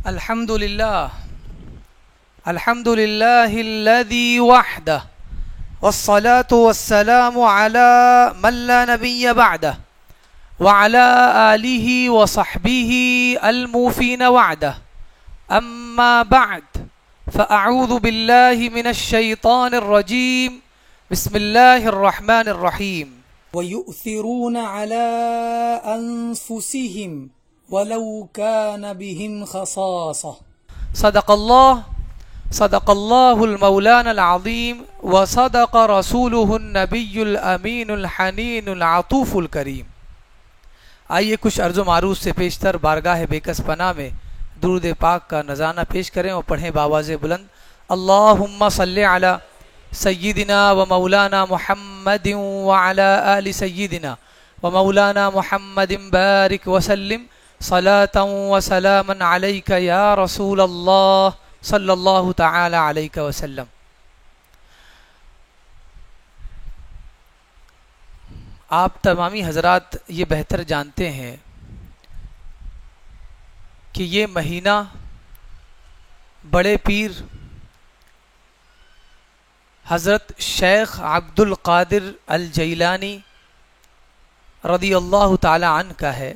الحمد لله الذي وحده والصلاة والسلام على من لا نبي بعده وعلى آله وصحبه الموفين وعده أما بعد فأعوذ بالله من الشيطان الرجيم بسم الله الرحمن الرحيم وَيُؤْثِرُونَ عَلَىٰ أَنفُسِهِمْ وَلَوْ كَانَ بِهِمْ خَصَاصَةٌ صدق الله المولانا العظيم وصدق رسوله النبي الأمين الحنين العطوف الكريم۔ آئیے کچھ عرض و معروض سے پیشتر بارگاہ بیکس پناہ میں درود پاک کا نذرانہ پیش کریں اور پڑھیں باواز بلند۔ اللہم صلی علی سیدنا و مولانا محمد وعلی آل سیدنا و مولانا محمد بارک وسلم صلاة و سلاما علیک یا رسول اللہ صلی اللہ تعالی علیہ وسلم۔ آپ تمامی حضرات یہ بہتر جانتے ہیں کہ یہ مہینہ بڑے پیر حضرت شیخ عبد القادر الجیلانی رضی اللہ تعالی عنہ کا ہے،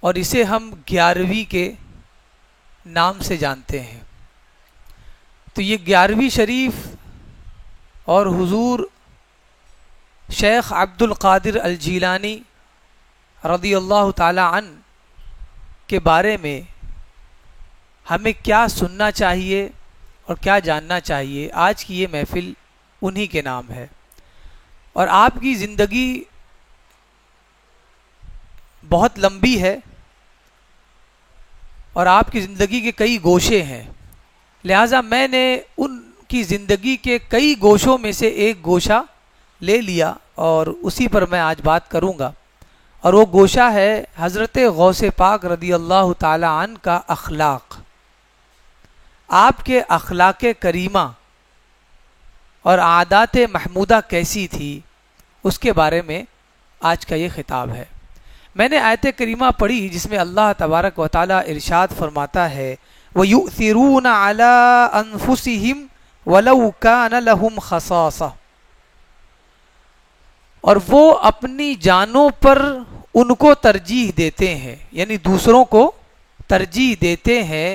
اور اسے ہم 11ویں کے نام سے جانتے ہیں۔ تو یہ 11ویں شریف اور حضور شیخ عبد القادر الجیلانی رضی اللہ تعالی عنہ کے بارے میں ہمیں کیا سننا چاہیے اور کیا جاننا چاہیے، آج کی یہ محفل انہی کے نام ہے۔ اور آپ کی زندگی بہت لمبی ہے اور آپ کی زندگی کے کئی گوشے ہیں، لہٰذا میں نے ان کی زندگی کے کئی گوشوں میں سے ایک گوشہ لے لیا اور اسی پر میں آج بات کروں گا، اور وہ گوشہ ہے حضرت غوث پاک رضی اللہ تعالی عنہ کا اخلاق۔ آپ کے اخلاق کریمہ اور عادات محمودہ کیسی تھی، اس کے بارے میں آج کا یہ خطاب ہے۔ میں نے آیت کریمہ پڑھی جس میں اللہ تبارک و تعالی ارشاد فرماتا ہے وَيُؤْثِرُونَ عَلَىٰ أَنفُسِهِمْ وَلَوْ كَانَ لَهُمْ خَصَاصَةٌ، اور وہ اپنی جانوں پر ان کو ترجیح دیتے ہیں، یعنی دوسروں کو ترجیح دیتے ہیں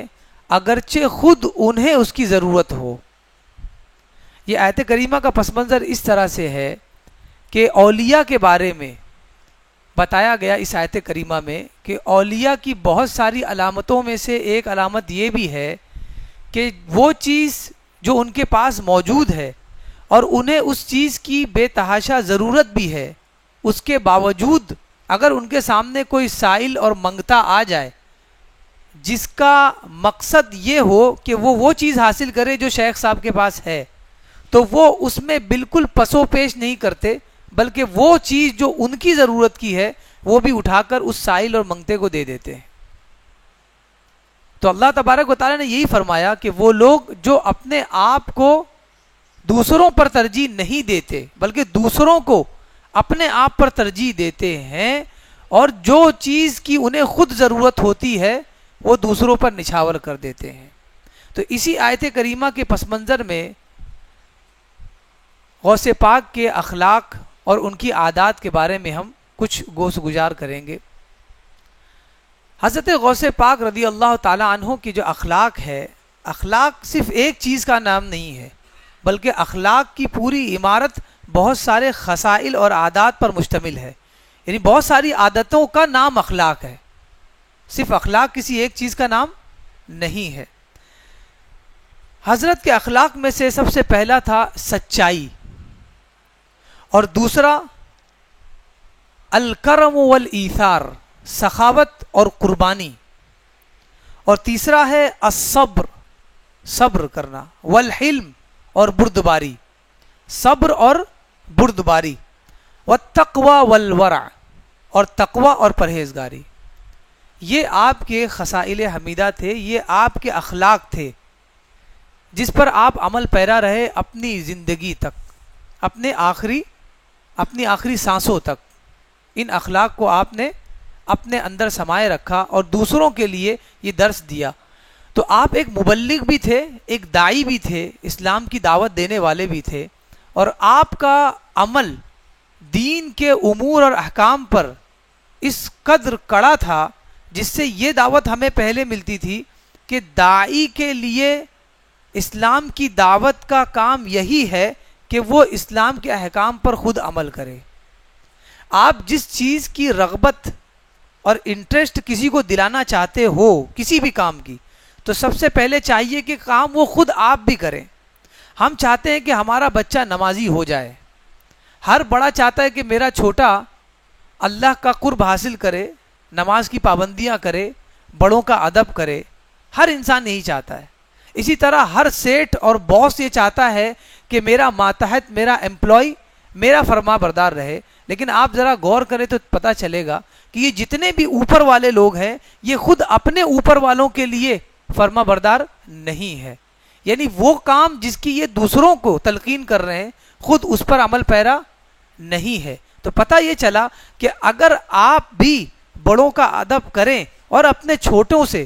اگرچہ خود انہیں اس کی ضرورت ہو۔ یہ آیت کریمہ کا پس منظر اس طرح سے ہے کہ اولیاء کے بارے میں بتایا گیا اس آیت کریمہ میں کہ اولیاء کی بہت ساری علامتوں میں سے ایک علامت یہ بھی ہے کہ وہ چیز جو ان کے پاس موجود ہے اور انہیں اس چیز کی بے تحاشا ضرورت بھی ہے، اس کے باوجود اگر ان کے سامنے کوئی سائل اور منگتا آ جائے جس کا مقصد یہ ہو کہ وہ چیز حاصل کرے جو شیخ صاحب کے پاس ہے، تو وہ اس میں بالکل پسو پیش نہیں کرتے، بلکہ وہ چیز جو ان کی ضرورت کی ہے وہ بھی اٹھا کر اس سائل اور منگتے کو دے دیتے ہیں۔ تو اللہ تبارک و تعالیٰ نے یہی فرمایا کہ وہ لوگ جو اپنے آپ کو دوسروں پر ترجیح نہیں دیتے بلکہ دوسروں کو اپنے آپ پر ترجیح دیتے ہیں، اور جو چیز کی انہیں خود ضرورت ہوتی ہے وہ دوسروں پر نچھاور کر دیتے ہیں۔ تو اسی آیت کریمہ کے پس منظر میں غوث پاک کے اخلاق اور ان کی عادات کے بارے میں ہم کچھ گوش گزار کریں گے۔ حضرت غوث پاک رضی اللہ تعالی عنہ کی جو اخلاق ہے، اخلاق صرف ایک چیز کا نام نہیں ہے، بلکہ اخلاق کی پوری عمارت بہت سارے خصائل اور عادات پر مشتمل ہے، یعنی بہت ساری عادتوں کا نام اخلاق ہے، صرف اخلاق کسی ایک چیز کا نام نہیں ہے۔ حضرت کے اخلاق میں سے سب سے پہلا تھا سچائی، اور دوسرا الکرم والایثار، سخاوت اور قربانی، اور تیسرا ہے الصبر، صبر کرنا، والحلم اور بردباری، صبر اور بردباری، والتقوی والورع، اور تقوی اور پرہیزگاری۔ یہ آپ کے خصائل حمیدہ تھے، یہ آپ کے اخلاق تھے جس پر آپ عمل پیرا رہے اپنی زندگی تک، اپنی آخری سانسوں تک۔ ان اخلاق کو آپ نے اپنے اندر سمائے رکھا اور دوسروں کے لیے یہ درس دیا. تو آپ ایک مبلغ بھی تھے, ایک داعی بھی تھے, اسلام کی دعوت دینے والے بھی تھے, اور آپ کا عمل دین کے امور اور احکام پر اس قدر کڑا تھا جس سے یہ دعوت ہمیں پہلے ملتی تھی کہ داعی کے لیے اسلام کی دعوت کا کام یہی ہے کہ وہ اسلام کے احکام پر خود عمل کرے. آپ جس چیز کی رغبت اور انٹرسٹ کسی کو دلانا چاہتے ہو کسی بھی کام کی, تو سب سے پہلے چاہیے کہ کام وہ خود آپ بھی کریں. ہم چاہتے ہیں کہ ہمارا بچہ نمازی ہو جائے, ہر بڑا چاہتا ہے کہ میرا چھوٹا اللہ کا قرب حاصل کرے, نماز کی پابندیاں کرے, بڑوں کا ادب کرے. ہر انسان یہی چاہتا ہے. اسی طرح ہر سیٹ اور باس یہ چاہتا ہے کہ میرا ماتحت, میرا امپلائی میرا فرما بردار رہے. لیکن آپ ذرا غور کریں تو پتہ چلے گا کہ یہ جتنے بھی اوپر والے لوگ ہیں یہ خود اپنے اوپر والوں کے لیے فرما بردار نہیں ہے. یعنی وہ کام جس کی یہ دوسروں کو تلقین کر رہے ہیں خود اس پر عمل پیرا نہیں ہے. تو پتہ یہ چلا کہ اگر آپ بھی بڑوں کا ادب کریں اور اپنے چھوٹوں سے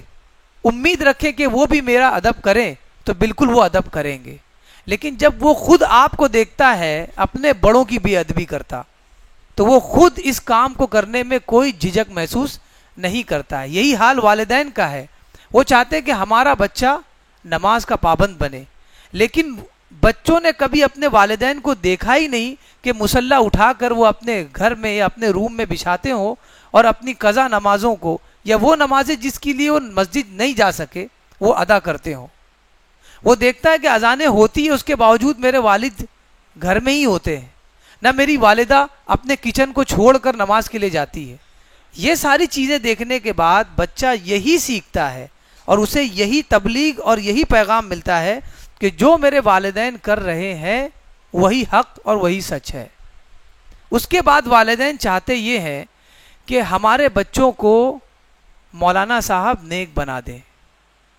امید رکھیں کہ وہ بھی میرا ادب کریں تو بالکل وہ ادب کریں گے. لیکن جب وہ خود آپ کو دیکھتا ہے اپنے بڑوں کی بے ادبی کرتا تو وہ خود اس کام کو کرنے میں کوئی جھجک محسوس نہیں کرتا ہے. یہی حال والدین کا ہے. وہ چاہتے ہیں کہ ہمارا بچہ نماز کا پابند بنے, لیکن بچوں نے کبھی اپنے والدین کو دیکھا ہی نہیں کہ مصلی اٹھا کر وہ اپنے گھر میں یا اپنے روم میں بچھاتے ہوں اور اپنی قضا نمازوں کو یا وہ نمازیں جس کے لیے وہ مسجد نہیں جا سکے وہ ادا کرتے ہوں. وہ دیکھتا ہے کہ اذانیں ہوتی ہے اس کے باوجود میرے والد گھر میں ہی ہوتے ہیں, نہ میری والدہ اپنے کچن کو چھوڑ کر نماز کے لیے جاتی ہے. یہ ساری چیزیں دیکھنے کے بعد بچہ یہی سیکھتا ہے اور اسے یہی تبلیغ اور یہی پیغام ملتا ہے کہ جو میرے والدین کر رہے ہیں وہی حق اور وہی سچ ہے. اس کے بعد والدین چاہتے یہ ہیں کہ ہمارے بچوں کو مولانا صاحب نیک بنا دیں.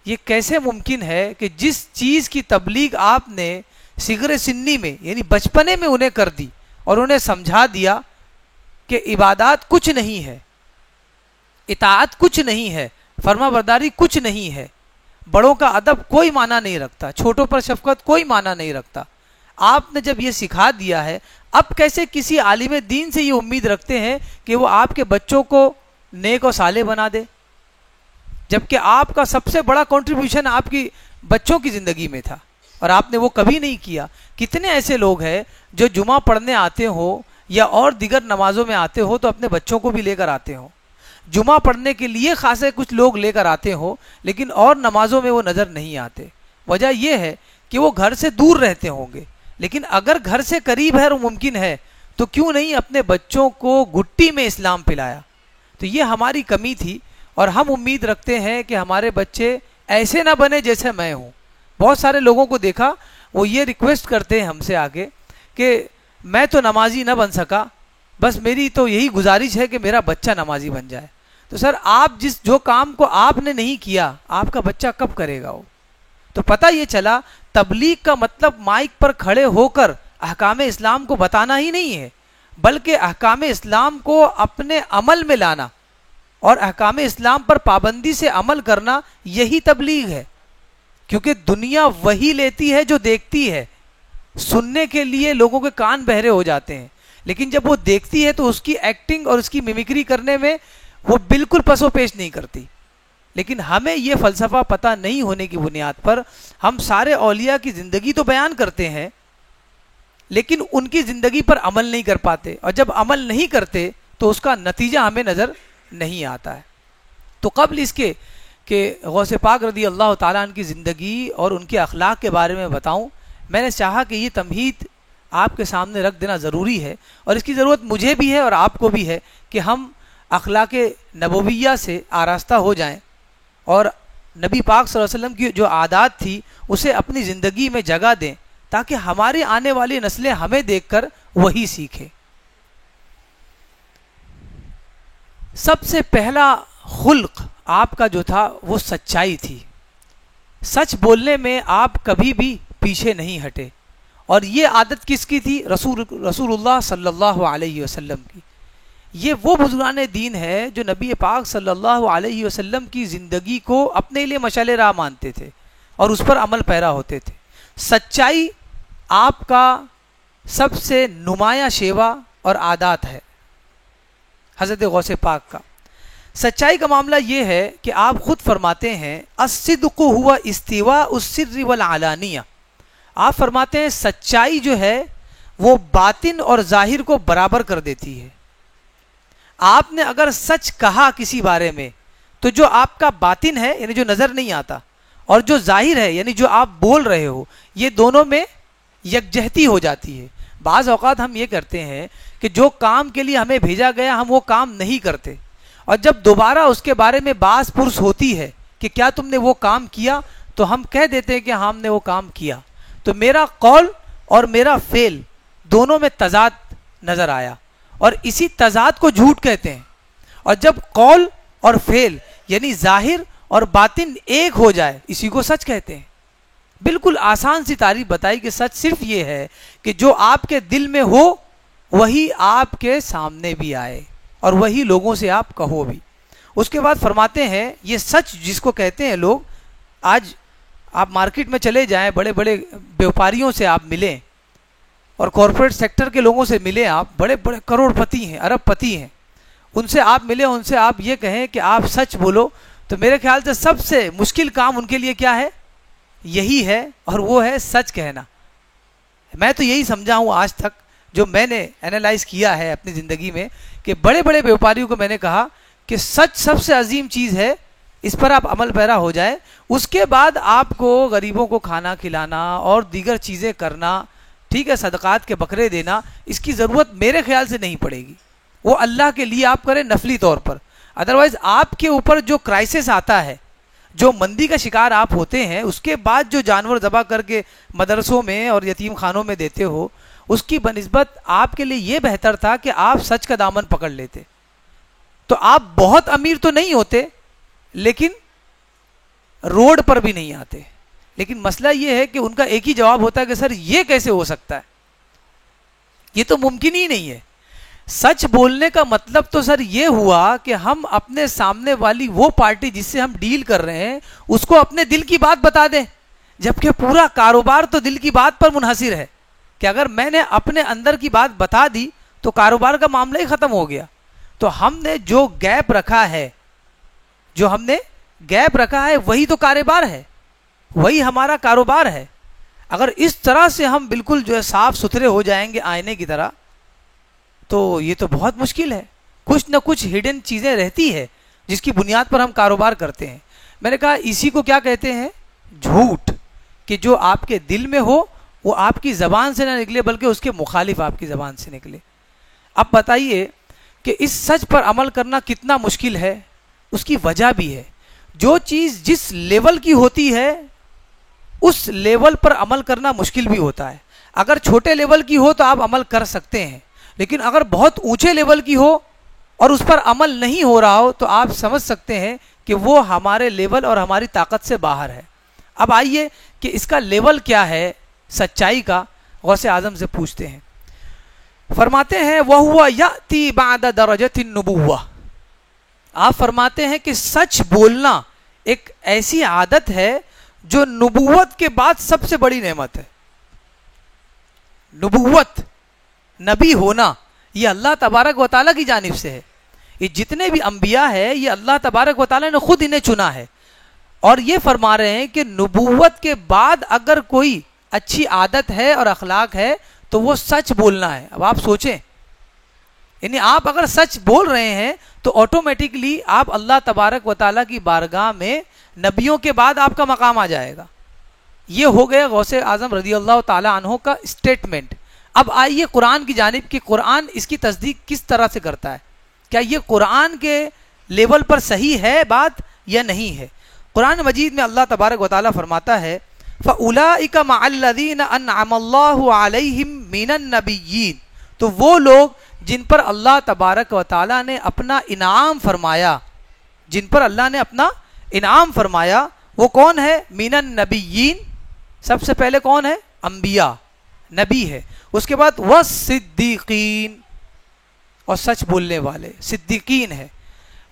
یہ کیسے ممکن ہے کہ جس چیز کی تبلیغ آپ نے صغر سنی میں یعنی بچپنے میں انہیں کر دی اور انہیں سمجھا دیا کہ عبادات کچھ نہیں ہے, اطاعت کچھ نہیں ہے, فرما برداری کچھ نہیں ہے, بڑوں کا ادب کوئی معنی نہیں رکھتا, چھوٹوں پر شفقت کوئی معنی نہیں رکھتا. آپ نے جب یہ سکھا دیا ہے, اب کیسے کسی عالم دین سے یہ امید رکھتے ہیں کہ وہ آپ کے بچوں کو نیک و صالح بنا دے, جبکہ آپ کا سب سے بڑا کنٹریبیوشن آپ کی بچوں کی زندگی میں تھا اور آپ نے وہ کبھی نہیں کیا. کتنے ایسے لوگ ہیں جو جمعہ پڑھنے آتے ہو یا اور دیگر نمازوں میں آتے ہو تو اپنے بچوں کو بھی لے کر آتے ہوں, جمعہ پڑھنے کے لیے خاصے کچھ لوگ لے کر آتے ہو لیکن اور نمازوں میں وہ نظر نہیں آتے. وجہ یہ ہے کہ وہ گھر سے دور رہتے ہوں گے, لیکن اگر گھر سے قریب ہے اور ممکن ہے تو کیوں نہیں اپنے بچوں کو گٹی میں اسلام پلایا. تو یہ ہماری کمی تھی اور ہم امید رکھتے ہیں کہ ہمارے بچے ایسے نہ بنے جیسے میں ہوں. بہت سارے لوگوں کو دیکھا وہ یہ ریکویسٹ کرتے ہیں ہم سے آگے کہ میں تو نمازی نہ بن سکا, بس میری تو یہی گزارش ہے کہ میرا بچہ نمازی بن جائے. تو سر آپ جو کام کو آپ نے نہیں کیا آپ کا بچہ کب کرے گا وہ؟ تو پتہ یہ چلا تبلیغ کا مطلب مائک پر کھڑے ہو کر احکام اسلام کو بتانا ہی نہیں ہے, بلکہ احکام اسلام کو اپنے عمل میں لانا اور احکام اسلام پر پابندی سے عمل کرنا, یہی تبلیغ ہے. کیونکہ دنیا وہی لیتی ہے جو دیکھتی ہے. سننے کے لیے لوگوں کے کان بہرے ہو جاتے ہیں, لیکن جب وہ دیکھتی ہے تو اس کی ایکٹنگ اور اس کی میمکری کرنے میں وہ بالکل پس و پیش نہیں کرتی. لیکن ہمیں یہ فلسفہ پتہ نہیں ہونے کی بنیاد پر ہم سارے اولیاء کی زندگی تو بیان کرتے ہیں لیکن ان کی زندگی پر عمل نہیں کر پاتے, اور جب عمل نہیں کرتے تو اس کا نتیجہ ہمیں نظر نہیں آتا ہے. تو قبل اس کے کہ غوث پاک رضی اللہ تعالیٰ عنہ کی زندگی اور ان کے اخلاق کے بارے میں بتاؤں, میں نے چاہا کہ یہ تمہید آپ کے سامنے رکھ دینا ضروری ہے, اور اس کی ضرورت مجھے بھی ہے اور آپ کو بھی ہے کہ ہم اخلاق نبویہ سے آراستہ ہو جائیں اور نبی پاک صلی اللہ علیہ وسلم کی جو عادات تھی اسے اپنی زندگی میں جگہ دیں تاکہ ہماری آنے والی نسلیں ہمیں دیکھ کر وہی سیکھیں. سب سے پہلا خلق آپ کا جو تھا وہ سچائی تھی. سچ بولنے میں آپ کبھی بھی پیچھے نہیں ہٹے, اور یہ عادت کس کی تھی؟ رسول اللہ صلی اللہ علیہ وسلم کی. یہ وہ بزرگان دین ہے جو نبی پاک صلی اللہ علیہ وسلم کی زندگی کو اپنے لیے مشعل راہ مانتے تھے اور اس پر عمل پیرا ہوتے تھے. سچائی آپ کا سب سے نمایاں شیوا اور عادات ہے حضرت غوث پاک کا. سچائی کا معاملہ یہ ہے کہ آپ خود فرماتے ہیں الصدق ہوا استواء السر والعلانیہ. آپ فرماتے ہیں سچائی جو ہے وہ باطن اور ظاہر کو برابر کر دیتی ہے. آپ نے اگر سچ کہا کسی بارے میں تو جو آپ کا باطن ہے یعنی جو نظر نہیں آتا اور جو ظاہر ہے یعنی جو آپ بول رہے ہو یہ دونوں میں یکجہتی ہو جاتی ہے. بعض اوقات ہم یہ کرتے ہیں کہ جو کام کے لیے ہمیں بھیجا گیا ہم وہ کام نہیں کرتے اور جب دوبارہ اس کے بارے میں باز پرس ہوتی ہے کہ کیا تم نے وہ کام کیا تو ہم کہہ دیتے ہیں کہ ہم نے وہ کام کیا. تو میرا قول اور میرا فعل دونوں میں تضاد نظر آیا اور اسی تضاد کو جھوٹ کہتے ہیں. اور جب قول اور فعل یعنی ظاہر اور باطن ایک ہو جائے اسی کو سچ کہتے ہیں. بالکل آسان سی تعریف بتائی کہ سچ صرف یہ ہے کہ جو آپ کے دل میں ہو وہی آپ کے سامنے بھی آئے اور وہی لوگوں سے آپ کہو بھی. اس کے بعد فرماتے ہیں یہ سچ جس کو کہتے ہیں لوگ, آج آپ مارکیٹ میں چلے جائیں بڑے بڑے بیوپاریوں سے آپ ملیں اور کارپوریٹ سیکٹر کے لوگوں سے ملیں, آپ بڑے بڑے کروڑ پتی ہیں ارب پتی ہیں, ان سے آپ ملیں ان سے آپ یہ کہیں کہ آپ سچ بولو تو میرے خیال سے سب سے مشکل کام ان کے لیے کیا ہے, یہی ہے اور وہ ہے سچ کہنا. میں تو یہی سمجھا ہوں آج تک جو میں نے اینالائز کیا ہے اپنی زندگی میں کہ بڑے بڑے بیوپاریوں کو میں نے کہا کہ سچ سب سے عظیم چیز ہے, اس پر آپ عمل پیرا ہو جائے اس کے بعد آپ کو غریبوں کو کھانا کھلانا اور دیگر چیزیں کرنا, ٹھیک ہے, صدقات کے بکرے دینا, اس کی ضرورت میرے خیال سے نہیں پڑے گی. وہ اللہ کے لیے آپ کریں نفلی طور پر. ادروائز آپ کے اوپر جو کرائسس آتا ہے, جو مندی کا شکار آپ ہوتے ہیں, اس کے بعد جو جانور ذبح کر کے مدرسوں میں اور یتیم خانوں میں دیتے ہو, اس کی بنسبت آپ کے لیے یہ بہتر تھا کہ آپ سچ کا دامن پکڑ لیتے. تو آپ بہت امیر تو نہیں ہوتے لیکن روڈ پر بھی نہیں آتے. لیکن مسئلہ یہ ہے کہ ان کا ایک ہی جواب ہوتا ہے کہ سر یہ کیسے ہو سکتا ہے, یہ تو ممکن ہی نہیں ہے. سچ بولنے کا مطلب تو سر یہ ہوا کہ ہم اپنے سامنے والی وہ پارٹی جس سے ہم ڈیل کر رہے ہیں اس کو اپنے دل کی بات بتا دیں, جبکہ پورا کاروبار تو دل کی بات پر منحصر ہے کہ اگر میں نے اپنے اندر کی بات بتا دی تو کاروبار کا معاملہ ہی ختم ہو گیا. تو ہم نے جو گیپ رکھا ہے وہی تو کاروبار ہے, وہی ہمارا کاروبار ہے. اگر اس طرح سے ہم بالکل جو ہے صاف ستھرے ہو جائیں گے آئینے کی طرح تو یہ تو بہت مشکل ہے. کچھ نہ کچھ ہڈن چیزیں رہتی ہے جس کی بنیاد پر ہم کاروبار کرتے ہیں. میں نے کہا اسی کو کیا کہتے ہیں, جھوٹ, کہ جو آپ کے دل میں ہو وہ آپ کی زبان سے نہ نکلے بلکہ اس کے مخالف آپ کی زبان سے نکلے. اب بتائیے کہ اس سچ پر عمل کرنا کتنا مشکل ہے. اس کی وجہ بھی ہے, جو چیز جس لیول کی ہوتی ہے اس لیول پر عمل کرنا مشکل بھی ہوتا ہے. اگر چھوٹے لیول کی ہو تو آپ عمل کر سکتے ہیں, لیکن اگر بہت اونچے لیول کی ہو اور اس پر عمل نہیں ہو رہا ہو تو آپ سمجھ سکتے ہیں کہ وہ ہمارے لیول اور ہماری طاقت سے باہر ہے. اب آئیے کہ اس کا لیول کیا ہے سچائی کا, غوث اعظم سے پوچھتے ہیں. فرماتے ہیں وَهُوَ يَأْتِي بَعْدَ دَرَجَةِ النُّبُوَّةِ. آپ فرماتے ہیں کہ سچ بولنا ایک ایسی عادت ہے جو نبوت کے بعد سب سے بڑی نعمت ہے. نبوت, نبی ہونا, یہ اللہ تبارک و تعالیٰ کی جانب سے ہے. یہ جتنے بھی انبیاء ہیں یہ اللہ تبارک و تعالیٰ نے خود انہیں چنا ہے, اور یہ فرما رہے ہیں کہ نبوت کے بعد اگر کوئی اچھی عادت ہے اور اخلاق ہے تو وہ سچ بولنا ہے. اب آپ سوچیں, یعنی آپ اگر سچ بول رہے ہیں تو آٹومیٹکلی آپ اللہ تبارک و تعالیٰ کی بارگاہ میں نبیوں کے بعد آپ کا مقام آ جائے گا. یہ ہو گیا غوث اعظم رضی اللہ تعالیٰ عنہ کا اسٹیٹمنٹ. اب آئیے قرآن کی جانب کہ قرآن اس کی تصدیق کس طرح سے کرتا ہے. کیا یہ قرآن کے لیول پر صحیح ہے بات یا نہیں ہے؟ قرآن مجید میں اللہ تبارک و تعالیٰ فرماتا ہے فَأُولَئِكَ مَعَ الَّذِينَ أَنْعَمَ اللَّهُ عَلَيْهِمْ مِنَ النَّبِيِّينَ. تو وہ لوگ جن پر اللہ تبارک و تعالیٰ نے اپنا انعام فرمایا, جن پر اللہ نے اپنا انعام فرمایا, وہ کون ہے؟ من النبیین, سب سے پہلے کون ہے؟ انبیاء, نبی ہے. اس کے بعد والصدیقین, اور سچ بولنے والے صدیقین ہے،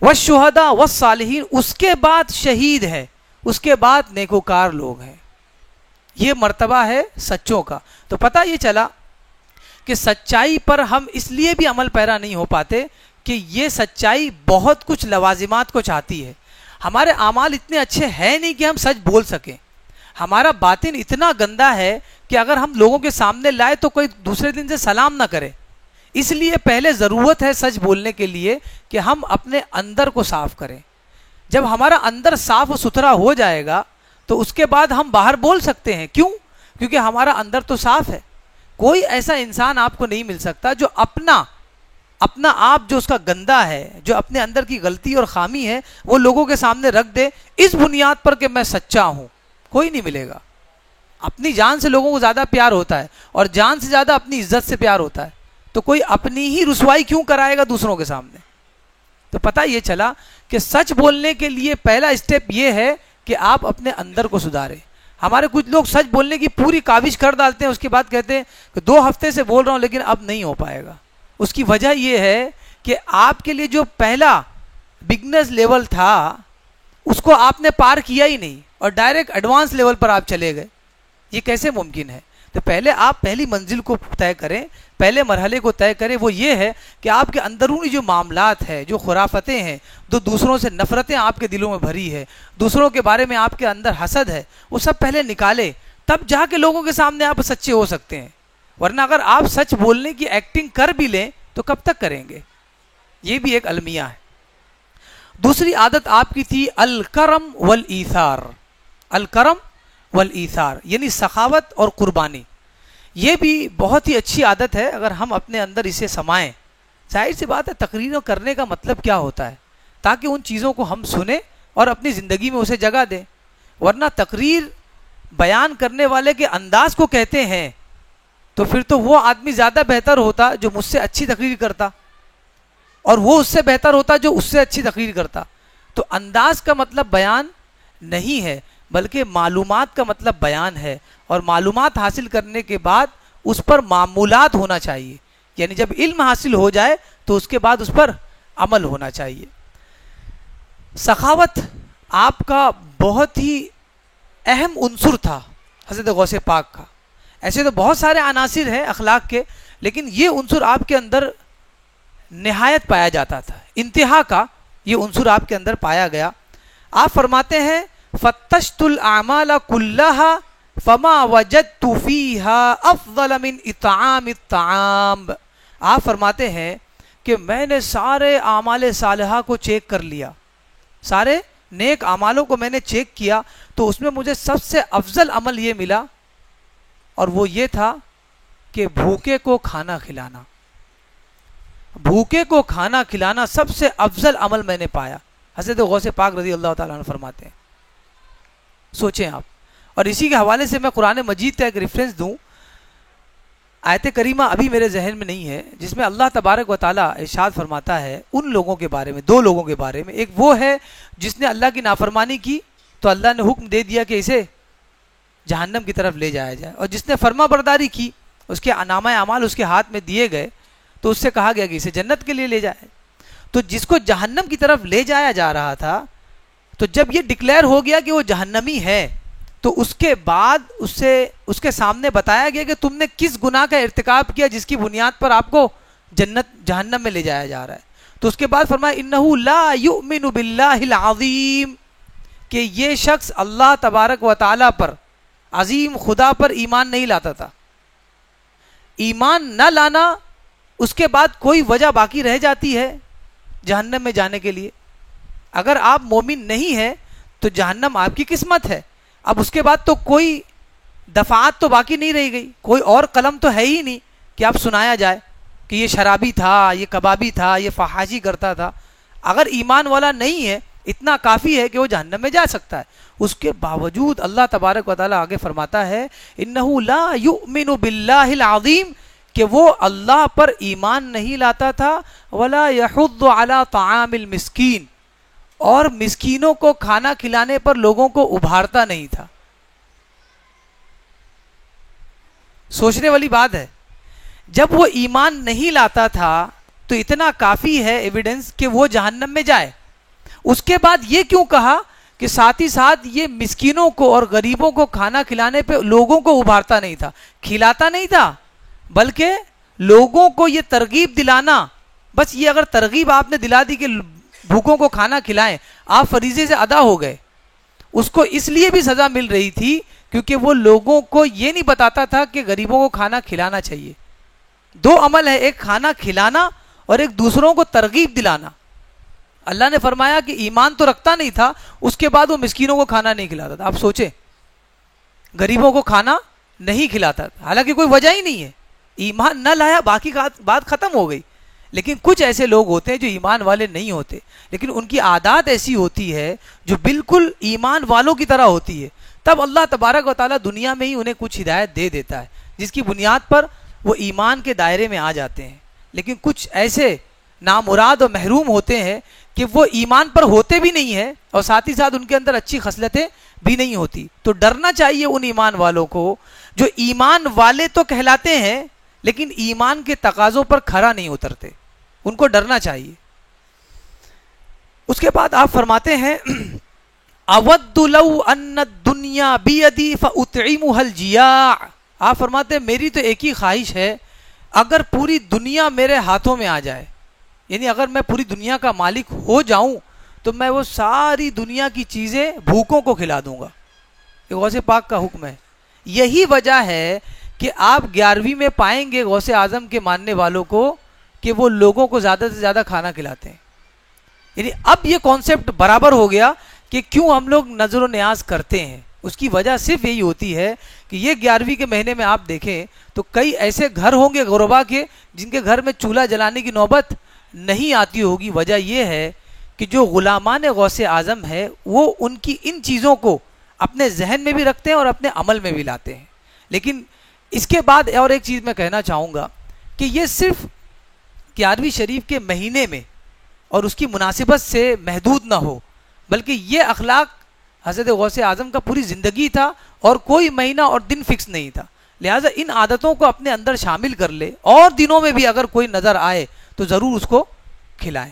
والشہداء والصالحین، اس کے بعد شہید ہے، اس کے بعد نیکوکار لوگ ہیں. یہ مرتبہ ہے سچوں کا. تو پتہ یہ چلا کہ سچائی پر ہم اس لیے بھی عمل پیرا نہیں ہو پاتے کہ یہ سچائی بہت کچھ لوازمات کو چاہتی ہے. ہمارے اعمال اتنے اچھے ہیں نہیں کہ ہم سچ بول سکیں. ہمارا باطن اتنا گندا ہے کہ اگر ہم لوگوں کے سامنے لائے تو کوئی دوسرے دن سے سلام نہ کرے. اس لیے پہلے ضرورت ہے سچ بولنے کے لیے کہ ہم اپنے اندر کو صاف کریں. جب ہمارا اندر صاف و ستھرا ہو جائے گا تو اس کے بعد ہم باہر بول سکتے ہیں. کیوں؟ کیونکہ ہمارا اندر تو صاف ہے. کوئی ایسا انسان آپ کو نہیں مل سکتا جو اپنا آپ جو اس کا گندا ہے، جو اپنے اندر کی غلطی اور خامی ہے، وہ لوگوں کے سامنے رکھ دے اس بنیاد پر کہ میں سچا ہوں. کوئی نہیں ملے گا. اپنی جان سے لوگوں کو زیادہ پیار ہوتا ہے اور جان سے زیادہ اپنی عزت سے پیار ہوتا ہے. تو کوئی اپنی ہی رسوائی کیوں کرائے گا دوسروں کے سامنے؟ تو پتہ یہ چلا کہ سچ بولنے کے لیے پہلا اسٹیپ یہ ہے کہ آپ اپنے اندر کو سدھاریں. ہمارے کچھ لوگ سچ بولنے کی پوری کاوش کر ڈالتے ہیں، اس کے بعد کہتے ہیں کہ 2 ہفتے سے بول رہا ہوں لیکن اب نہیں ہو پائے گا. اس کی وجہ یہ ہے کہ آپ کے لیے جو پہلا بگنرز لیول تھا اس کو آپ نے پار کیا ہی نہیں اور ڈائریکٹ ایڈوانس لیول پر آپ چلے گئے. یہ کیسے ممکن ہے؟ تو پہلے آپ پہلی منزل کو طے کریں، پہلے مرحلے کو طے کریں. وہ یہ ہے کہ آپ کے اندرونی جو معاملات ہیں، جو خرافتیں ہیں، جو دوسروں سے نفرتیں آپ کے دلوں میں بھری ہے، دوسروں کے بارے میں آپ کے اندر حسد ہے، وہ سب پہلے نکالے. تب جا کے لوگوں کے سامنے آپ سچے ہو سکتے ہیں. ورنہ اگر آپ سچ بولنے کی ایکٹنگ کر بھی لیں تو کب تک کریں گے؟ یہ بھی ایک المیہ ہے. دوسری عادت آپ کی تھی الکرم والایثار. الکرم والایثار یعنی سخاوت اور قربانی. یہ بھی بہت ہی اچھی عادت ہے اگر ہم اپنے اندر اسے سمائیں. ظاہر سی بات ہے تقریر کرنے کا مطلب کیا ہوتا ہے؟ تاکہ ان چیزوں کو ہم سنیں اور اپنی زندگی میں اسے جگہ دیں. ورنہ تقریر بیان کرنے والے کے انداز کو کہتے ہیں تو پھر تو وہ آدمی زیادہ بہتر ہوتا جو مجھ سے اچھی تقریر کرتا، اور وہ اس سے بہتر ہوتا جو اس سے اچھی تقریر کرتا. تو انداز کا مطلب بیان نہیں ہے بلکہ معلومات کا مطلب بیان ہے. اور معلومات حاصل کرنے کے بعد اس پر معمولات ہونا چاہیے. یعنی جب علم حاصل ہو جائے تو اس کے بعد اس پر عمل ہونا چاہیے. سخاوت آپ کا بہت ہی اہم عنصر تھا حضرت غوث پاک کا. ایسے تو بہت سارے عناصر ہیں اخلاق کے، لیکن یہ عنصر آپ کے اندر نہایت پایا جاتا تھا. انتہا کا یہ عنصر آپ کے اندر پایا گیا. آپ فرماتے ہیں فتشت الاعمال كلها فما وجدت فيها افضل من اطعام الطعام. آپ فرماتے ہیں کہ میں نے سارے اعمال صالحہ کو چیک کر لیا، سارے نیک اعمالوں کو میں نے چیک کیا تو اس میں مجھے سب سے افضل عمل یہ ملا، اور وہ یہ تھا کہ بھوکے کو کھانا کھلانا. بھوکے کو کھانا کھلانا سب سے افضل عمل میں نے پایا. حضرت غوث پاک رضی اللہ تعالیٰ عنہ فرماتے ہیں. سوچیں آپ. اور اسی کے حوالے سے میں قرآن مجید کا ایک ریفرنس دوں. آیت کریمہ ابھی میرے ذہن میں نہیں ہے، جس میں اللہ تبارک و تعالیٰ ارشاد فرماتا ہے ان لوگوں کے بارے میں، 2 لوگوں کے بارے میں. ایک وہ ہے جس نے اللہ کی نافرمانی کی تو اللہ نے حکم دے دیا کہ اسے جہنم کی طرف لے جایا جائے، اور جس نے فرما برداری کی اس کے نامہ اعمال اس کے ہاتھ میں دیے گئے تو اس سے کہا گیا کہ اسے جنت کے لیے لے جائے. تو جس کو جہنم کی طرف لے جایا جا رہا تھا، تو جب یہ ڈکلیئر ہو گیا کہ وہ جہنمی ہے تو اس کے بعد اس کے سامنے بتایا گیا کہ تم نے کس گناہ کا ارتکاب کیا جس کی بنیاد پر آپ کو جہنم میں لے جایا جا رہا ہے. تو اس کے بعد فرمایا انہ لا یؤمن باللہ العظیم، کہ یہ شخص اللہ تبارک و تعالیٰ پر، عظیم خدا پر ایمان نہیں لاتا تھا. ایمان نہ لانا، اس کے بعد کوئی وجہ باقی رہ جاتی ہے جہنم میں جانے کے لیے. اگر آپ مومن نہیں ہیں تو جہنم آپ کی قسمت ہے. اب اس کے بعد تو کوئی دفعات تو باقی نہیں رہ گئی، کوئی اور قلم تو ہے ہی نہیں کہ آپ سنایا جائے کہ یہ شرابی تھا، یہ کبابی تھا، یہ فحاشی کرتا تھا. اگر ایمان والا نہیں ہے اتنا کافی ہے کہ وہ جہنم میں جا سکتا ہے. اس کے باوجود اللہ تبارک و تعالیٰ آگے فرماتا ہے انہ لا یؤمن باللہ العظیم، کہ وہ اللہ پر ایمان نہیں لاتا تھا، ولا یحض علی طعام المسکین، اور مسکینوں کو کھانا کھلانے پر لوگوں کو ابھارتا نہیں تھا. سوچنے والی بات ہے. جب وہ ایمان نہیں لاتا تھا تو اتنا کافی ہے ایویڈنس کہ وہ جہنم میں جائے. اس کے بعد یہ کیوں کہا کہ ساتھ ہی ساتھ یہ مسکینوں کو اور غریبوں کو کھانا کھلانے پہ لوگوں کو ابھارتا نہیں تھا, کھلاتا نہیں تھا, بلکہ لوگوں کو یہ ترغیب دلانا. بس یہ اگر ترغیب آپ نے دلا دی کہ بھوکوں کو کھانا کھلائیں, آپ فریضے سے ادا ہو گئے. اس کو اس لیے بھی سزا مل رہی تھی کیونکہ وہ لوگوں کو یہ نہیں بتاتا تھا کہ غریبوں کو کھانا کھلانا چاہیے. دو عمل ہے, ایک کھانا کھلانا اور ایک دوسروں کو ترغیب دلانا. اللہ نے فرمایا کہ ایمان تو رکھتا نہیں تھا, اس کے بعد وہ مسکینوں کو کھانا نہیں کھلاتا تھا. آپ سوچیں, غریبوں کو کھانا نہیں کھلاتا تھا, حالانکہ کوئی وجہ ہی نہیں ہے, ایمان نہ لایا, باقی بات ختم ہو گئی. لیکن کچھ ایسے لوگ ہوتے ہیں جو ایمان والے نہیں ہوتے, لیکن ان کی عادات ایسی ہوتی ہے جو بالکل ایمان والوں کی طرح ہوتی ہے. تب اللہ تبارک و تعالیٰ دنیا میں ہی انہیں کچھ ہدایت دے دیتا ہے جس کی بنیاد پر وہ ایمان کے دائرے میں آ جاتے ہیں. لیکن کچھ ایسے نامراد اور محروم ہوتے ہیں کہ وہ ایمان پر ہوتے بھی نہیں ہیں اور ساتھ ہی ساتھ ان کے اندر اچھی خصلتیں بھی نہیں ہوتی. تو ڈرنا چاہیے ان ایمان والوں کو جو ایمان والے تو کہلاتے ہیں لیکن ایمان کے تقاضوں پر کھرا نہیں اترتے, ان کو ڈرنا چاہیے. اس کے بعد آپ فرماتے ہیں اود لو ان الدنیا بیدی فاطعمها الجیاع. آپ فرماتے ہیں میری تو ایک ہی خواہش ہے, اگر پوری دنیا میرے ہاتھوں میں آ جائے, یعنی اگر میں پوری دنیا کا مالک ہو جاؤں تو میں وہ ساری دنیا کی چیزیں بھوکوں کو کھلا دوں گا. یہ غوث پاک کا حکم ہے. یہی وجہ ہے کہ آپ 11ویں میں پائیں گے غوث اعظم کے ماننے والوں کو کہ وہ لوگوں کو زیادہ سے زیادہ کھانا کھلاتے ہیں. یعنی اب یہ کانسیپٹ برابر ہو گیا کہ کیوں ہم لوگ نظر و نیاز کرتے ہیں. اس کی وجہ صرف یہی ہوتی ہے کہ یہ 11ویں کے مہینے میں آپ دیکھیں تو کئی ایسے گھر ہوں گے غربا کے جن کے گھر میں چولہا جلانے کی نوبت نہیں آتی ہوگی. وجہ یہ ہے کہ جو غلامان غوث اعظم ہے وہ ان کی ان چیزوں کو اپنے ذہن میں بھی رکھتے ہیں اور اپنے عمل میں بھی لاتے ہیں. لیکن اس کے بعد اور ایک چیز میں کہنا چاہوں گا کہ یہ صرف 11ویں شریف کے مہینے میں اور اس کی مناسبت سے محدود نہ ہو, بلکہ یہ اخلاق حضرت غوث اعظم کا پوری زندگی تھا اور کوئی مہینہ اور دن فکس نہیں تھا. لہٰذا ان عادتوں کو اپنے اندر شامل کر لے اور دنوں میں بھی اگر کوئی نظر آئے تو ضرور اس کو کھلائیں.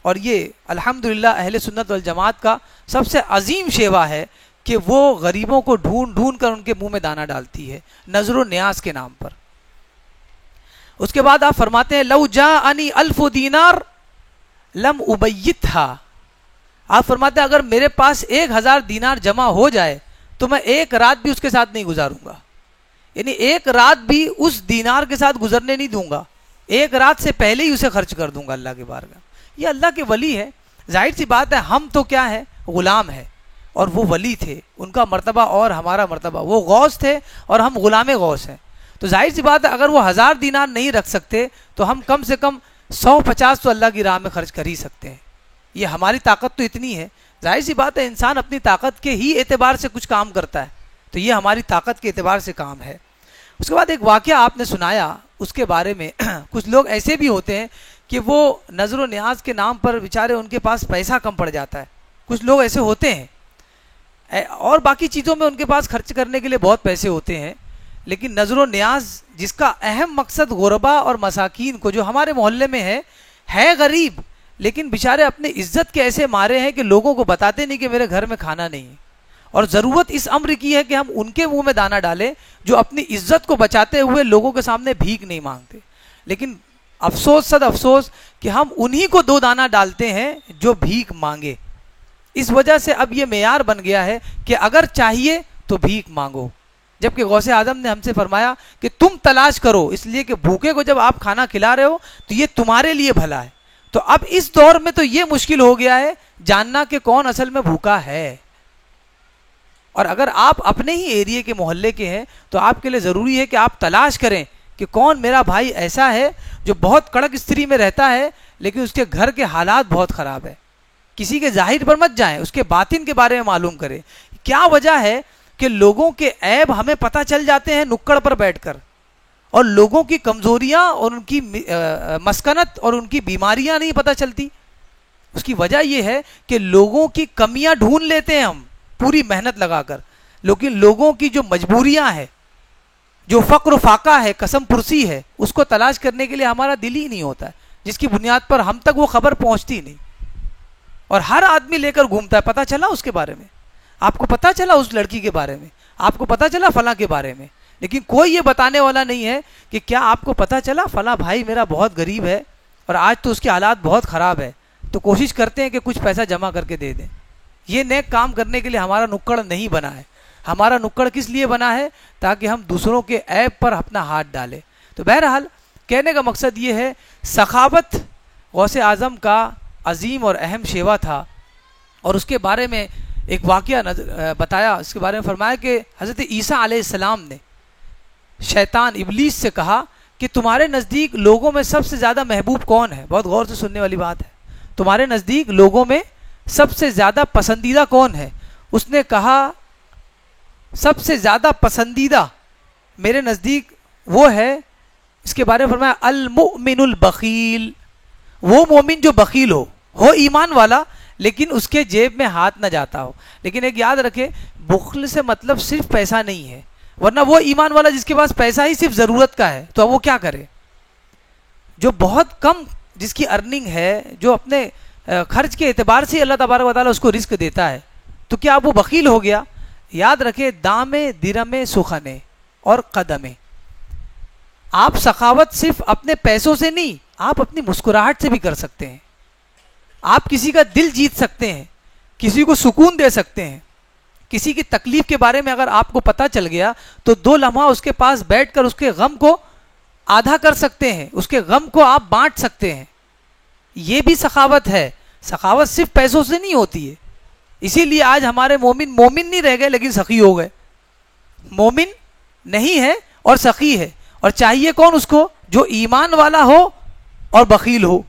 اور یہ الحمدللہ اہل سنت والجماعت کا سب سے عظیم شیوا ہے کہ وہ غریبوں کو ڈھونڈ ڈھونڈ کر ان کے منہ میں دانہ ڈالتی ہے نظر و نیاز کے نام پر. اس کے بعد آپ فرماتے ہیں لو جاءنی 1000 دینار لم ابیتھا. آپ فرماتے ہیں اگر میرے پاس 1000 دینار جمع ہو جائے تو میں ایک رات بھی اس کے ساتھ نہیں گزاروں گا. یعنی ایک رات بھی اس دینار کے ساتھ گزرنے نہیں دوں گا, ایک رات سے پہلے ہی اسے خرچ کر دوں گا اللہ کے بارگاہ. یہ اللہ کے ولی ہے. ظاہر سی بات ہے ہم تو کیا ہے, غلام ہے, اور وہ ولی تھے, ان کا مرتبہ اور ہمارا مرتبہ, وہ غوث تھے اور ہم غلام غوث ہیں. تو ظاہر سی بات ہے اگر وہ 1000 دینار نہیں رکھ سکتے تو ہم کم سے کم 150 تو اللہ کی راہ میں خرچ کر ہی سکتے ہیں. یہ ہماری طاقت تو اتنی ہے. ظاہر سی بات ہے انسان اپنی طاقت کے ہی اعتبار سے کچھ کام کرتا ہے, تو یہ ہماری طاقت کے اعتبار سے کام ہے. اس کے بعد ایک واقعہ آپ نے سنایا, اس کے بارے میں کچھ لوگ ایسے بھی ہوتے ہیں کہ وہ نظر و نیاز کے نام پر بیچارے ان کے پاس پیسہ کم پڑ جاتا ہے. کچھ لوگ ایسے ہوتے ہیں اور باقی چیزوں میں ان کے پاس خرچ کرنے کے لیے بہت پیسے ہوتے ہیں, لیکن نظر و نیاز جس کا اہم مقصد غربا اور مساکین کو, جو ہمارے محلے میں ہے غریب لیکن بیچارے اپنے عزت کے ایسے مارے ہیں کہ لوگوں کو بتاتے نہیں کہ میرے گھر میں کھانا نہیں ہے, اور ضرورت اس امر کی ہے کہ ہم ان کے منہ میں دانہ ڈالیں جو اپنی عزت کو بچاتے ہوئے لوگوں کے سامنے بھیک نہیں مانگتے. لیکن افسوس صد افسوس کہ ہم انہی کو 2 دانہ ڈالتے ہیں جو بھیک مانگے. اس وجہ سے اب یہ معیار بن گیا ہے کہ اگر چاہیے تو بھیک مانگو, جبکہ غوث اعظم نے ہم سے فرمایا کہ تم تلاش کرو, اس لیے کہ بھوکے کو جب آپ کھانا کھلا رہے ہو تو یہ تمہارے لیے بھلا ہے. تو اب اس دور میں تو یہ مشکل ہو گیا ہے جاننا کہ کون اصل میں بھوکا ہے. اور اگر آپ اپنے ہی ایریے کے محلے کے ہیں تو آپ کے لیے ضروری ہے کہ آپ تلاش کریں کہ کون میرا بھائی ایسا ہے جو بہت کڑک استری میں رہتا ہے لیکن اس کے گھر کے حالات بہت خراب ہے. کسی کے ظاہر پر مت جائیں, اس کے باطن کے بارے میں معلوم کریں. کیا وجہ ہے کہ لوگوں کے عیب ہمیں پتہ چل جاتے ہیں نکڑ پر بیٹھ کر, اور لوگوں کی کمزوریاں اور ان کی مسکنت اور ان کی بیماریاں نہیں پتہ چلتی. اس کی وجہ یہ ہے کہ لوگوں کی کمیاں ڈھونڈ لیتے ہیں ہم پوری محنت لگا کر, لیکن لوگوں کی جو مجبوریاں ہیں, جو فقر و فاقہ ہے, قسم پرسی ہے, اس کو تلاش کرنے کے لیے ہمارا دل ہی نہیں ہوتا ہے. جس کی بنیاد پر ہم تک وہ خبر پہنچتی نہیں، اور ہر آدمی لے کر گھومتا ہے، پتہ چلا اس کے بارے میں، آپ کو پتہ چلا اس لڑکی کے بارے میں، آپ کو پتہ چلا فلاں کے بارے میں، لیکن کوئی یہ بتانے والا نہیں ہے کہ کیا آپ کو پتہ چلا فلاں بھائی میرا بہت غریب ہے اور آج تو اس کے حالات بہت خراب ہے، تو کوشش کرتے ہیں کہ کچھ پیسہ جمع کر کے دے دیں۔ یہ نیک کام کرنے کے لیے ہمارا نکڑ نہیں بنا ہے، ہمارا نکڑ کس لیے بنا ہے؟ تاکہ ہم دوسروں کے عیب پر اپنا ہاتھ ڈالیں۔ تو بہرحال کہنے کا مقصد یہ ہے، سخاوت غوث اعظم کا عظیم اور اہم شیوا تھا، اور اس کے بارے میں ایک واقعہ بتایا، اس کے بارے میں فرمایا کہ حضرت عیسیٰ علیہ السلام نے شیطان ابلیس سے کہا کہ تمہارے نزدیک لوگوں میں سب سے زیادہ محبوب کون ہے؟ بہت غور سے سننے والی بات ہے، تمہارے نزدیک لوگوں میں سب سے زیادہ پسندیدہ کون ہے؟ اس نے کہا سب سے زیادہ پسندیدہ میرے نزدیک وہ ہے، اس کے بارے میں فرمایا المؤمن البخیل، وہ مومن جو بخیل ہو ایمان والا لیکن اس کے جیب میں ہاتھ نہ جاتا ہو۔ لیکن ایک یاد رکھے، بخل سے مطلب صرف پیسہ نہیں ہے، ورنہ وہ ایمان والا جس کے پاس پیسہ ہی صرف ضرورت کا ہے تو اب وہ کیا کرے؟ جو بہت کم جس کی ارننگ ہے، جو اپنے خرچ کے اعتبار سے اللہ تبارک و تعالیٰ اس کو رزق دیتا ہے، تو کیا اب وہ بخیل ہو گیا؟ یاد رکھے، دامے درمے سخنے اور قدمے، آپ سخاوت صرف اپنے پیسوں سے نہیں، آپ اپنی مسکراہٹ سے بھی کر سکتے ہیں، آپ کسی کا دل جیت سکتے ہیں، کسی کو سکون دے سکتے ہیں، کسی کی تکلیف کے بارے میں اگر آپ کو پتہ چل گیا تو 2 لمحہ اس کے پاس بیٹھ کر اس کے غم کو آدھا کر سکتے ہیں، اس کے غم کو آپ بانٹ سکتے ہیں، یہ بھی سخاوت ہے۔ سخاوت صرف پیسوں سے نہیں ہوتی ہے، اسی لیے آج ہمارے مومن نہیں رہ گئے لیکن سخی ہو گئے، مومن نہیں ہے اور سخی ہے، اور چاہیے کون اس کو؟ جو ایمان والا ہو اور بخیل ہو۔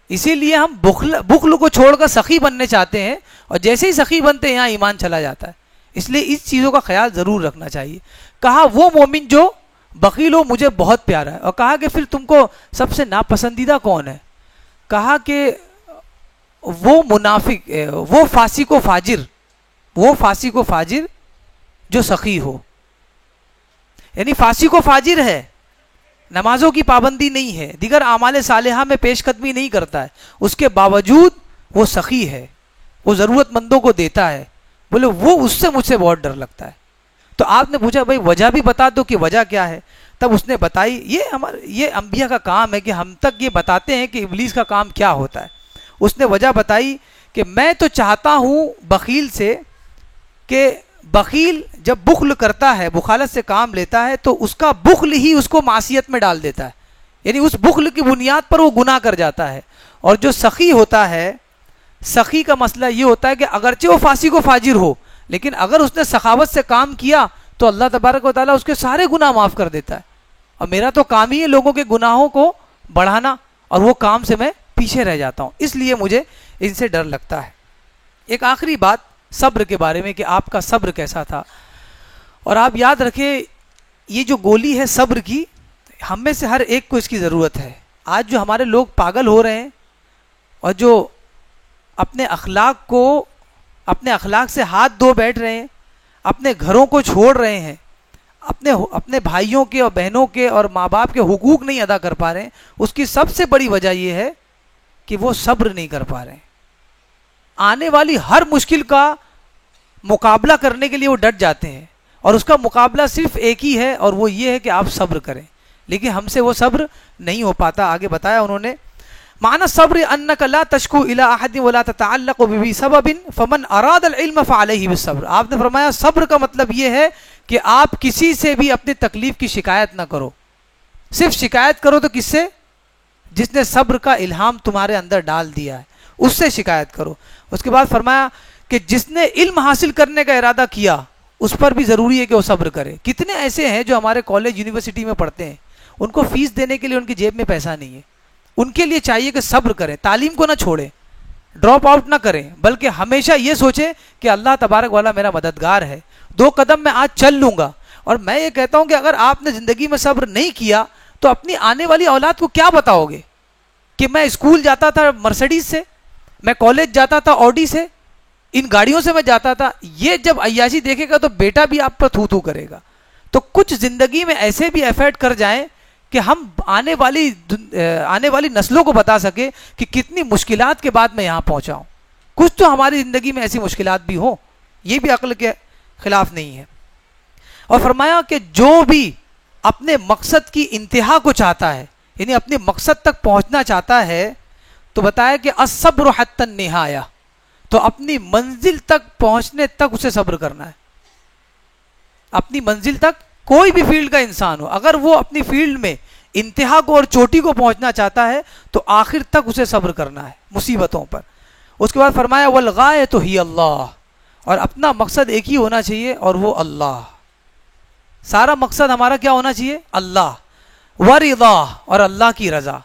اسی لیے ہم بخل کو چھوڑ کر سخی بننے چاہتے ہیں، اور جیسے ہی سخی بنتے ہیں یہاں ایمان چلا جاتا ہے، اس لیے اس چیزوں کا خیال ضرور رکھنا چاہیے۔ کہا وہ مومن جو بخیل ہو مجھے بہت پیارا ہے، اور کہا کہ پھر تم کو سب سے ناپسندیدہ کون ہے؟ کہا کہ وہ منافق، وہ فاسق و فاجر جو سخی ہو، یعنی فاسق و فاجر ہے، نمازوں کی پابندی نہیں ہے، دیگر اعمال صالحہ میں پیش قدمی نہیں کرتا ہے، اس کے باوجود وہ سخی ہے، وہ ضرورت مندوں کو دیتا ہے، بولے وہ اس سے مجھ سے بہت ڈر لگتا ہے۔ تو آپ نے پوچھا بھائی وجہ بھی بتا دو کہ وجہ کیا ہے، تب اس نے بتائی، یہ انبیاء کا کام ہے کہ ہم تک یہ بتاتے ہیں کہ ابلیس کا کام کیا ہوتا ہے۔ اس نے وجہ بتائی کہ میں تو چاہتا ہوں بخیل سے کہ بخیل جب بخل کرتا ہے، بخالت سے کام لیتا ہے، تو اس کا بخل ہی اس کو معصیت میں ڈال دیتا ہے، یعنی اس بخل کی بنیاد پر وہ گناہ کر جاتا ہے۔ اور جو سخی ہوتا ہے، سخی کا مسئلہ یہ ہوتا ہے کہ اگرچہ وہ فاسق و فاجر ہو، لیکن اگر اس نے سخاوت سے کام کیا تو اللہ تبارک و تعالیٰ اس کے سارے گناہ معاف کر دیتا ہے۔ اور میرا تو کام ہی ہے لوگوں کے گناہوں کو بڑھانا، اور وہ کام سے میں پیچھے رہ جاتا ہوں، اس لیے مجھے ان سے ڈر لگتا ہے۔ ایک آخری بات صبر کے بارے میں کہ آپ کا صبر کیسا تھا، اور آپ یاد رکھیں یہ جو گولی ہے صبر کی، ہم میں سے ہر ایک کو اس کی ضرورت ہے۔ آج جو ہمارے لوگ پاگل ہو رہے ہیں اور جو اپنے اخلاق سے ہاتھ دھو بیٹھ رہے ہیں، اپنے گھروں کو چھوڑ رہے ہیں، اپنے بھائیوں کے اور بہنوں کے اور ماں باپ کے حقوق نہیں ادا کر پا رہے ہیں، اس کی سب سے بڑی وجہ یہ ہے کہ وہ صبر نہیں کر پا رہے ہیں۔ آنے والی ہر مشکل کا مقابلہ کرنے کے لیے وہ ڈٹ جاتے ہیں، اور اس کا مقابلہ صرف ایک ہی ہے، اور وہ یہ ہے کہ آپ صبر کریں، لیکن ہم سے وہ صبر نہیں ہو پاتا۔ آگے بتایا انہوں نے، معنی صبر انک لا تشکو الی احد ولا تتعلق بہ سبب فمن اراد العلم فعلیہ بالصبر۔ آپ نے فرمایا صبر کا مطلب یہ ہے کہ آپ کسی سے بھی اپنی تکلیف کی شکایت نہ کرو، صرف شکایت کرو تو کس سے؟ جس نے صبر کا الہام تمہارے اندر ڈال دیا ہے، اس سے شکایت کرو۔ اس کے بعد فرمایا کہ جس نے علم حاصل کرنے کا ارادہ کیا اس پر بھی ضروری ہے کہ وہ صبر کرے۔ کتنے ایسے ہیں جو ہمارے کالج یونیورسٹی میں پڑھتے ہیں، ان کو فیس دینے کے لیے ان کی جیب میں پیسہ نہیں ہے، ان کے لیے چاہیے کہ صبر کریں، تعلیم کو نہ چھوڑیں، ڈراپ آؤٹ نہ کریں، بلکہ ہمیشہ یہ سوچیں کہ اللہ تبارک والا میرا مددگار ہے، 2 قدم میں آج چل لوں گا۔ اور میں یہ کہتا ہوں کہ اگر آپ نے زندگی میں صبر نہیں کیا تو اپنی آنے والی اولاد کو کیا بتاؤ گے کہ میں اسکول جاتا تھا مرسڈیز سے، میں کالج جاتا تھا آڈی سے، ان گاڑیوں سے میں جاتا تھا۔ یہ جب عیاشی دیکھے گا تو بیٹا بھی آپ پر تھو تھو کرے گا۔ تو کچھ زندگی میں ایسے بھی ایفرٹ کر جائیں کہ ہم آنے والی نسلوں کو بتا سکے کہ کتنی مشکلات کے بعد میں یہاں پہنچا ہوں. کچھ تو ہماری زندگی میں ایسی مشکلات بھی ہوں, یہ بھی عقل کے خلاف نہیں ہے. اور فرمایا کہ جو بھی اپنے مقصد کی انتہا کو چاہتا ہے, یعنی اپنے مقصد تک پہنچنا چاہتا ہے, تو بتایا کہ الصبر حتی النہایہ, تو اپنی منزل تک پہنچنے تک اسے صبر کرنا ہے. اپنی منزل تک کوئی بھی فیلڈ کا انسان ہو, اگر وہ اپنی فیلڈ میں انتہا کو اور چوٹی کو پہنچنا چاہتا ہے تو آخر تک اسے صبر کرنا ہے مصیبتوں پر. اس کے بعد فرمایا والغایۃ ہی اللہ, اور اپنا مقصد ایک ہی ہونا چاہیے اور وہ اللہ. سارا مقصد ہمارا کیا ہونا چاہیے؟ اللہ. ورضا, اور اللہ کی رضا.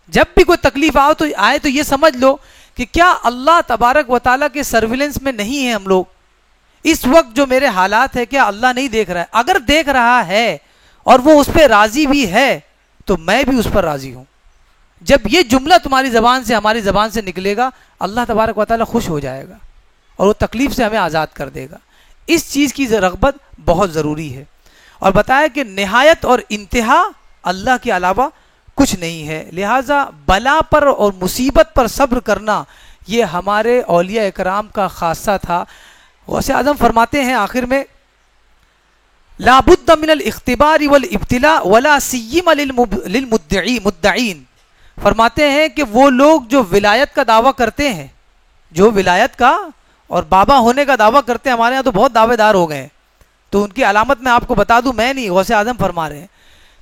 جب بھی کوئی تکلیف آئے تو یہ سمجھ لو کہ کیا اللہ تبارک و تعالیٰ کے سرویلنس میں نہیں ہیں ہم لوگ؟ اس وقت جو میرے حالات ہے کیا اللہ نہیں دیکھ رہا ہے؟ اگر دیکھ رہا ہے اور وہ اس پہ راضی بھی ہے تو میں بھی اس پر راضی ہوں. جب یہ جملہ تمہاری زبان سے ہماری زبان سے نکلے گا, اللہ تبارک و تعالیٰ خوش ہو جائے گا اور وہ تکلیف سے ہمیں آزاد کر دے گا. اس چیز کی رغبت بہت ضروری ہے. اور بتایا کہ نہایت اور انتہا اللہ کے علاوہ کچھ نہیں ہے, لہٰذا بلا پر اور مصیبت پر صبر کرنا یہ ہمارے اولیاء اکرام کا خاصہ تھا. غوث اعظم فرماتے ہیں آخر میں لا بد من الاختبار والابتلاء ولا سیما للمدعین. فرماتے ہیں کہ وہ لوگ جو ولایت کا دعویٰ کرتے ہیں, جو ولایت کا اور بابا ہونے کا دعویٰ کرتے ہیں, ہمارے ہاں تو بہت دعوے دار ہو گئے ہیں, تو ان کی علامت میں آپ کو بتا دوں, میں نہیں, غوث اعظم فرما رہے ہیں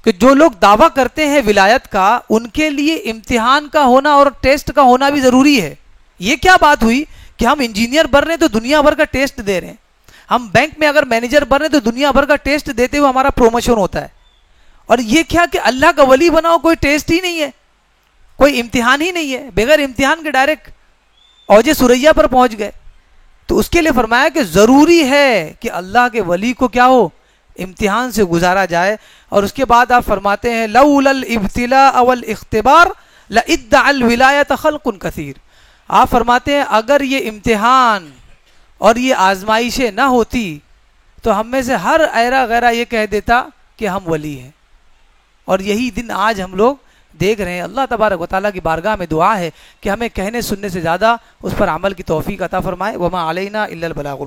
کہ جو لوگ دعویٰ کرتے ہیں ولایت کا, ان کے لیے امتحان کا ہونا اور ٹیسٹ کا ہونا بھی ضروری ہے. یہ کیا بات ہوئی کہ ہم انجینئر بن رہے ہیں تو دنیا بھر کا ٹیسٹ دے رہے ہیں, ہم بینک میں اگر مینیجر بن رہے ہیں تو دنیا بھر کا ٹیسٹ دیتے ہوئے ہمارا پروموشن ہوتا ہے. اور یہ کیا کہ اللہ کا ولی بناؤ, کوئی ٹیسٹ ہی نہیں ہے, کوئی امتحان ہی نہیں ہے, بغیر امتحان کے ڈائریکٹ اوج ثریا پر پہنچ گئے. تو اس کے لیے فرمایا کہ ضروری ہے کہ اللہ کے ولی کو کیا ہو, امتحان سے گزارا جائے. اور اس کے بعد آپ فرماتے ہیں لولا الابتلاء والاختبار لادعى الولایۃ خلق کثیر. آپ فرماتے ہیں اگر یہ امتحان اور یہ آزمائشیں نہ ہوتی تو ہم میں سے ہر ایرا غیرہ یہ کہہ دیتا کہ ہم ولی ہیں. اور یہی دن آج ہم لوگ دیکھ رہے ہیں. اللہ تبارک و تعالیٰ کی بارگاہ میں دعا ہے کہ ہمیں کہنے سننے سے زیادہ اس پر عمل کی توفیق عطا فرمائے. وما علینا الا البلاغ.